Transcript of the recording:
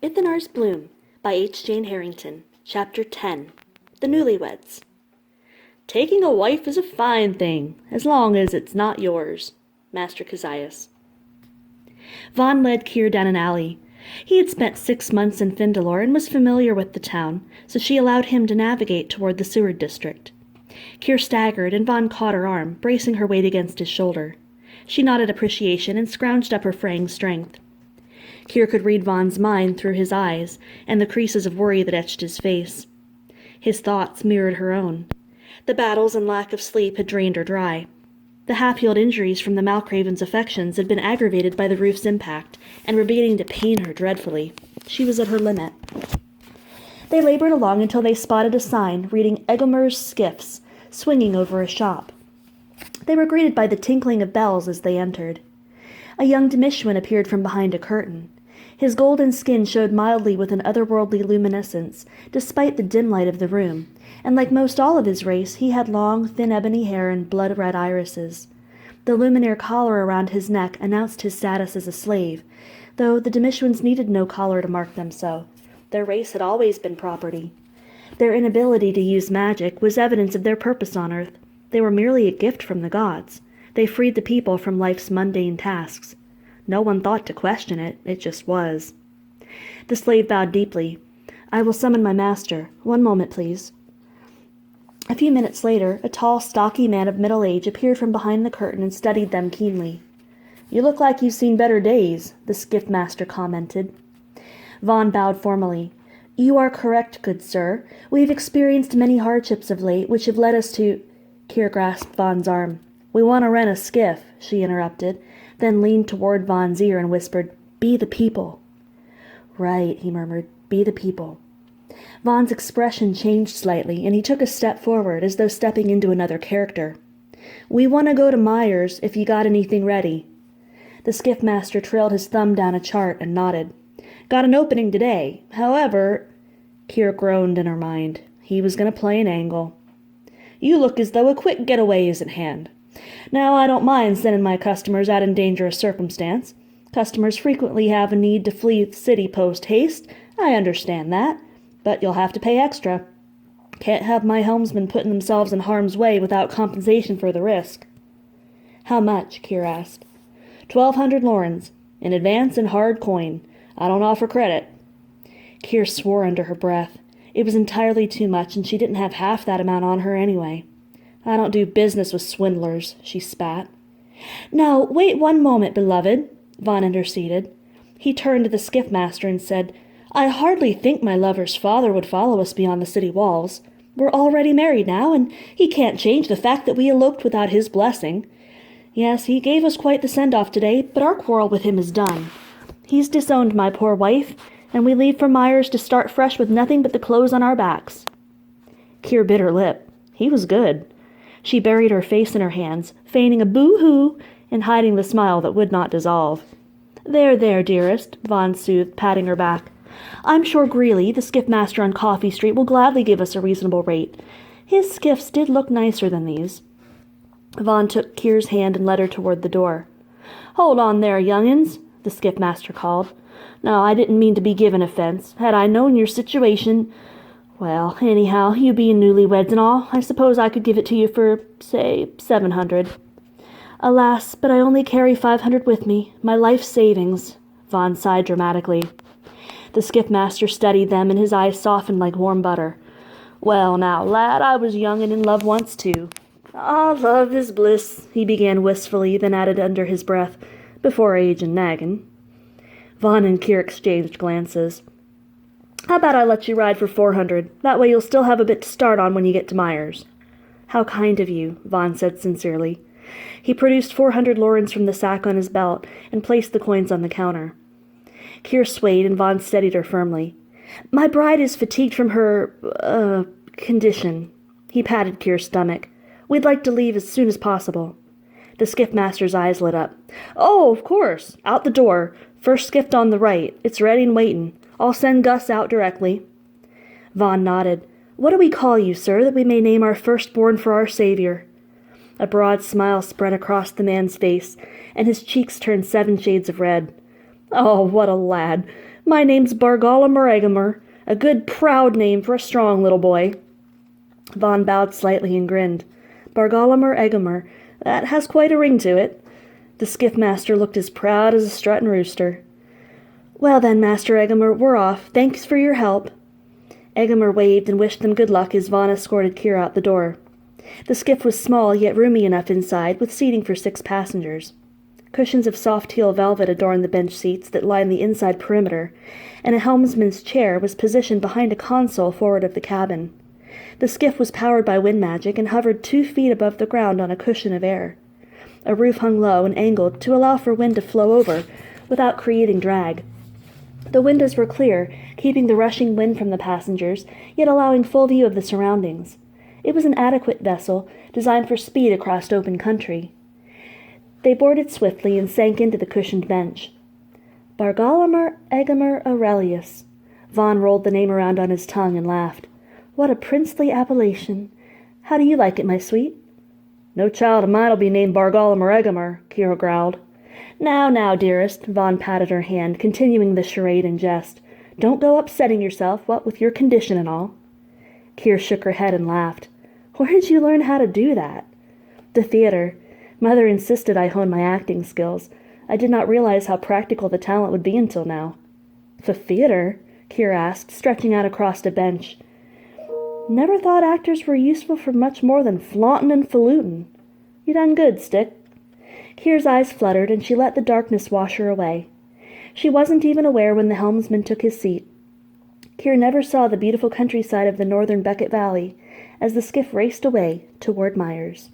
Ithinar's Bloom by H. Jane Harrington. Chapter 10. The Newlyweds. Taking a wife is a fine thing, as long as it's not yours. Master Kezias. Vaughn led Keir down an alley. He had spent 6 months in Findalore and was familiar with the town, so she allowed him to navigate toward the Seward district. Keir staggered, and Vaughn caught her arm, bracing her weight against his shoulder. She nodded appreciation and scrounged up her fraying strength. Keir could read Vaughn's mind through his eyes and the creases of worry that etched his face. His thoughts mirrored her own. The battles and lack of sleep had drained her dry. The half-healed injuries from the Malcraven's affections had been aggravated by the roof's impact and were beginning to pain her dreadfully. She was at her limit. They labored along until they spotted a sign reading Egelmer's Skiffs, swinging over a shop. They were greeted by the tinkling of bells as they entered. A young Demishwan appeared from behind a curtain. His golden skin showed mildly with an otherworldly luminescence, despite the dim light of the room, and like most all of his race, he had long, thin ebony hair and blood-red irises. The luminaire collar around his neck announced his status as a slave, though the Demishwans needed no collar to mark them so. Their race had always been property. Their inability to use magic was evidence of their purpose on earth. They were merely a gift from the gods. They freed the people from life's mundane tasks. No one thought to question it. It just was. The slave bowed deeply. "I will summon my master. 1 moment, please." A few minutes later, a tall, stocky man of middle age appeared from behind the curtain and studied them keenly. "You look like you've seen better days," the skiff master commented. Vaughn bowed formally. "You are correct, good sir. We have experienced many hardships of late, which have led us to—" Keir grasped Vaughn's arm. "We want to rent a skiff," she interrupted, then leaned toward Vaughn's ear and whispered, "Be the people." "Right," he murmured, "be the people." Vaughn's expression changed slightly, and he took a step forward, as though stepping into another character. "We want to go to Myers, if you got anything ready." The skiff master trailed his thumb down a chart and nodded. "Got an opening today. However—" Keir groaned in her mind. He was going to play an angle. "You look as though a quick getaway is at hand. Now, I don't mind sending my customers out in dangerous circumstance. Customers frequently have a need to flee the city post-haste. I understand that. But you'll have to pay extra. Can't have my helmsmen putting themselves in harm's way without compensation for the risk." "How much?" Keir asked. 1,200 lorens, in advance and hard coin. I don't offer credit." Keir swore under her breath. It was entirely too much, and she didn't have half that amount on her anyway. "I don't do business with swindlers," she spat. "Now, wait 1 moment, beloved," Vaughn interceded. He turned to the skiff master and said, "I hardly think my lover's father would follow us beyond the city walls. We're already married now, and he can't change the fact that we eloped without his blessing. Yes, he gave us quite the send-off today, but our quarrel with him is done. He's disowned my poor wife, and we leave for Myers to start fresh with nothing but the clothes on our backs." Keir bit her lip. He was good. She buried her face in her hands, feigning a boo-hoo and hiding the smile that would not dissolve. "There, there, dearest," Vaughn soothed, patting her back. "I'm sure Greeley, the skiff-master on Coffee Street, will gladly give us a reasonable rate. His skiffs did look nicer than these." Vaughn took Keir's hand and led her toward the door. "Hold on there, young'uns," the skiff-master called. "No, I didn't mean to be giving offense. Had I known your situation— Well, anyhow, you being newlyweds and all, I suppose I could give it to you for, say, 700. "Alas, but I only carry 500 with me, my life savings," Vaughn sighed dramatically. The skiff-master studied them, and his eyes softened like warm butter. "Well, now, lad, I was young and in love once, too." "Ah, love is bliss," he began wistfully, then added under his breath, "before age and naggin'." Vaughn and Keir exchanged glances. "How about I let you ride for 400? That way you'll still have a bit to start on when you get to Myers." "How kind of you," Vaughn said sincerely. He produced 400 lorens from the sack on his belt and placed the coins on the counter. Keir swayed, and Vaughn steadied her firmly. "My bride is fatigued from her, condition." He patted Keir's stomach. "We'd like to leave as soon as possible." The skiff-master's eyes lit up. "Oh, of course. Out the door. First skiff on the right. It's ready and waitin'. I'll send Gus out directly." Vaughn nodded. "What do we call you, sir, that we may name our firstborn for our Savior?" A broad smile spread across the man's face, and his cheeks turned 7 shades of red. Oh, what a lad! My name's Bargolomer Egamer, a good proud name for a strong little boy. Vaughn bowed slightly and grinned. Bargolomer Egamer, that has quite a ring to it. The skiff master looked as proud as a strutting rooster. Well then, Master Egamer, we're off. Thanks for your help. Egamer waved and wished them good luck as Vaughn escorted Kier out the door. The skiff was small yet roomy enough inside, with seating for 6 passengers. Cushions of soft teal velvet adorned the bench seats that lined the inside perimeter, and a helmsman's chair was positioned behind a console forward of the cabin. The skiff was powered by wind magic and hovered 2 feet above the ground on a cushion of air. A roof hung low and angled to allow for wind to flow over without creating drag. The windows were clear, keeping the rushing wind from the passengers, yet allowing full view of the surroundings. It was an adequate vessel, designed for speed across open country. They boarded swiftly and sank into the cushioned bench. Bargolomer Egamer Aurelius. Vaughn rolled the name around on his tongue and laughed. What a princely appellation. How do you like it, my sweet? No child of mine'll be named Bargolomer Egamer, Kier growled. Now, dearest, Vaughn patted her hand, continuing the charade in jest. Don't go upsetting yourself, what with your condition and all. Kier shook her head and laughed. Where did you learn how to do that? The theater. Mother insisted I hone my acting skills. I did not realize how practical the talent would be until now. The theater? Kier asked, stretching out across a bench. Never thought actors were useful for much more than flauntin' and falutin'. You done good, Stick. Kier's eyes fluttered, and she let the darkness wash her away. She wasn't even aware when the helmsman took his seat. Kier never saw the beautiful countryside of the northern Beckett Valley as the skiff raced away toward Myers.